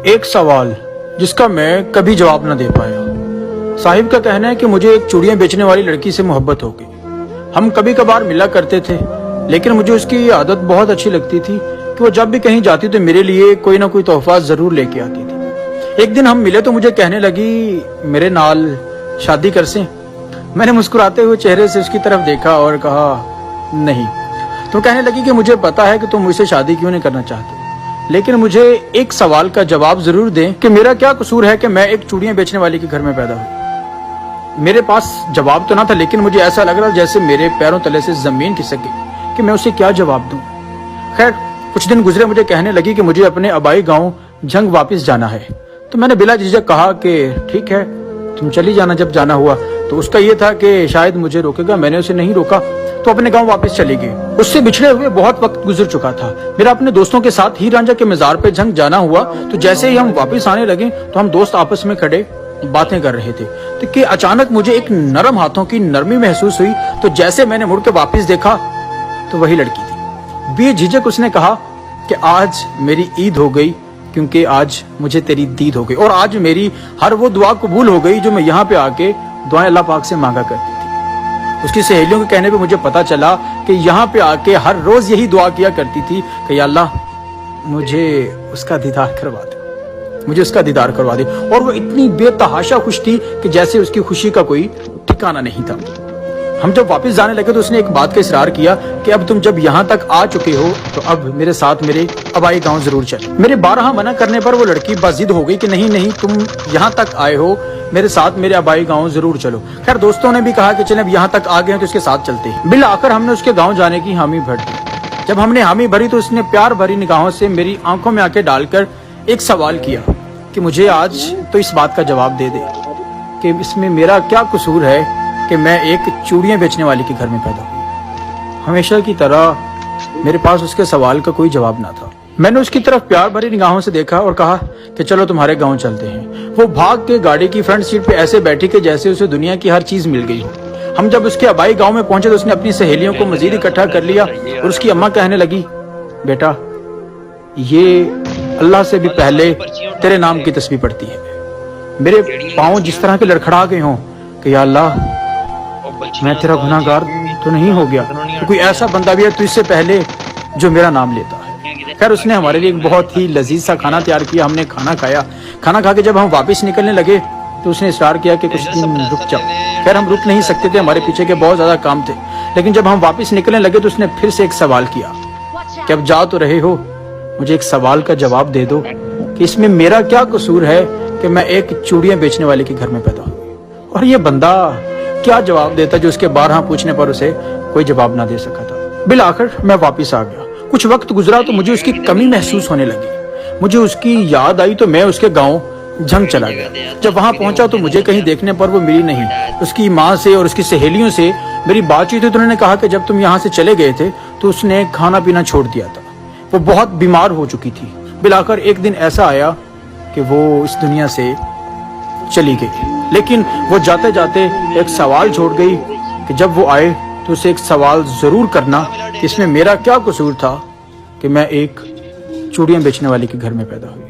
ایک سوال جس کا میں کبھی جواب نہ دے پایا۔ صاحب کا کہنا ہے کہ مجھے ایک چوڑیاں بیچنے والی لڑکی سے محبت ہو گئی۔ ہم کبھی کبھار ملا کرتے تھے، لیکن مجھے اس کی عادت بہت اچھی لگتی تھی کہ وہ جب بھی کہیں جاتی تو میرے لیے کوئی نہ کوئی تحفہ ضرور لے کے آتی تھی۔ ایک دن ہم ملے تو مجھے کہنے لگی میرے نال شادی کر سیں۔ میں نے مسکراتے ہوئے چہرے سے اس کی طرف دیکھا اور کہا نہیں۔ تو کہنے لگی کہ مجھے پتا ہے کہ تم مجھ سے شادی کیوں نہیں کرنا چاہتے، لیکن مجھے ایک سوال کا جواب ضرور دیں کہ میرا کیا قصور ہے کہ میں ایک چوڑیاں بیچنے والے کے گھر میں پیدا ہوئی۔ میرے پاس جواب تو نہ تھا، لیکن مجھے ایسا لگ رہا جیسے میرے پیروں تلے سے زمین کھسک گئی کہ میں اسے کیا جواب دوں۔ خیر کچھ دن گزرے، مجھے کہنے لگی کہ مجھے اپنے آبائی گاؤں جھنگ واپس جانا ہے۔ تو میں نے بلا جھجک کہا کہ ٹھیک ہے تم چلی جانا جب جانا ہوا۔ تو اس کا یہ تھا کہ شاید مجھے روکے گا، میں نے اسے نہیں روکا تو اپنے گاؤں واپس چلی گئی۔ اس سے بچھڑے ہوئے بہت وقت گزر چکا تھا۔ میرا اپنے دوستوں کے ساتھ ہیر رانجھا کے مزار پہ جھنگ جانا ہوا تو جیسے ہی ہم واپس آنے لگے تو ہم دوست آپس میں کھڑے باتیں کر رہے تھے کہ اچانک مجھے ایک نرم ہاتھوں کی نرمی محسوس ہوئی۔ تو جیسے میں نے مڑ کے واپس دیکھا تو وہی لڑکی تھی۔ بے جھجک اس نے کہا کہ آج میری عید ہو گئی، کیونکہ آج مجھے تیری دید ہو گئی، اور آج میری ہر وہ دعا قبول ہو گئی جو میں یہاں پہ آ کے دعائیں اللہ پاک سے مانگا کرتی تھی۔ اس کی سہیلیوں کے کہنے پہ مجھے پتا چلا کہ یہاں پہ آ کے ہر روز یہی دعا کیا کرتی تھی کہ یا اللہ مجھے اس کا دیدار کروا دے، مجھے اس کا دیدار کروا دے۔ اور وہ اتنی بے تحاشا خوش تھی کہ جیسے اس کی خوشی کا کوئی ٹھکانہ نہیں تھا۔ ہم جب واپس جانے لگے تو اس نے ایک بات کا اصرار کیا کہ اب تم جب یہاں تک آ چکے ہو تو اب میرے ساتھ میرے آبائی گاؤں ضرور چلے۔ میرے بارہا منع کرنے پر وہ لڑکی باضد ہو گئی کہ نہیں تم یہاں تک آئے ہو، میرے ساتھ میرے آبائی گاؤں ضرور چلو۔ خیر دوستوں نے بھی کہا کہ چلیں اب یہاں تک آ گئے ہیں تو اس کے ساتھ چلتے ہیں۔ بالآخر ہم نے اس کے گاؤں جانے کی حامی بھر دی۔ جب ہم نے حامی بھری تو اس نے پیار بھری نگاہوں سے میری آنکھوں میں آنکھیں ڈال کر ایک سوال کیا کہ مجھے آج تو اس بات کا جواب دے دے کہ اس میں میرا کیا قصور ہے کہ میں ایک چوڑیاں بیچنے والے کے گھر میں پیدا ہوئی۔ ہمیشہ کی طرح میرے پاس اس کے سوال کا کوئی جواب نہ تھا۔ میں نے اس کی طرف پیار بھری نگاہوں سے دیکھا اور کہا کہ چلو تمہارے گاؤں چلتے ہیں۔ وہ بھاگ کے گاڑی کی فرنٹ سیٹ پہ ایسے بیٹھی کہ جیسے اسے دنیا کی ہر چیز مل گئی ہو۔ ہم جب اس کے آبائی گاؤں میں پہنچے تو اس نے اپنی سہیلیوں کو مزید اکٹھا کر لیا اور اس کی اماں کہنے لگی بیٹا یہ اللہ سے بھی پہلے تیرے نام کی تسبیح پڑھتی ہے۔ میرے پاؤں جس طرح کے لڑکھڑا گئے ہوں کہ یا اللہ میں تیرا گناہ گار تو نہیں ہو گیا، تو کوئی ایسا بندہ بھی ہے تو اس سے پہلے جو میرا نام لیتا ہے۔ خیر اس نے ہمارے لیے ایک بہت ہی لذیذ سا کھانا تیار کیا۔ ہم نے کھانا کھایا۔ کھانا کھا کے جب ہم واپس نکلنے لگے تو اس نے اصرار کیا کہ کچھ دن رک جاؤ۔ خیر ہم رک نہیں سکتے تھے، ہمارے پیچھے کے بہت زیادہ کام تھے، لیکن جب ہم واپس نکلنے لگے تو اس نے پھر سے ایک سوال کیا کہ اب جا تو رہے ہو، مجھے ایک سوال کا جواب دے دو کہ اس میں میرا کیا قصور ہے کہ میں ایک چوڑیاں بیچنے والے کے گھر میں پیدا ہوں۔ اور یہ بندہ کیا جواب دیتا جو اس کے بارہا پوچھنے پر اسے کوئی جواب نہ دے سکا تھا۔ بالآخر میں واپس آ گیا۔ کچھ وقت گزرا تو مجھے اس کی کمی محسوس ہونے لگی۔ مجھے اس کی یاد آئی تو میں اس کے گاؤں جھنگ چلا گیا۔ جب وہاں پہنچا تو مجھے کہیں دیکھنے پر وہ ملی نہیں۔ اس کی ماں سے اور اس کی سہیلیوں سے میری بات چیت ہوئی تو انہوں نے کہا کہ جب تم یہاں سے چلے گئے تھے تو اس نے کھانا پینا چھوڑ دیا تھا، وہ بہت بیمار ہو چکی تھی۔ بالآخر ایک دن ایسا آیا کہ وہ اس دنیا سے چلی گئی، لیکن وہ جاتے جاتے ایک سوال چھوڑ گئی کہ جب وہ آئے تو اسے ایک سوال ضرور کرنا کہ اس میں میرا کیا قصور تھا کہ میں ایک چوڑیاں بیچنے والے کے گھر میں پیدا ہوئی۔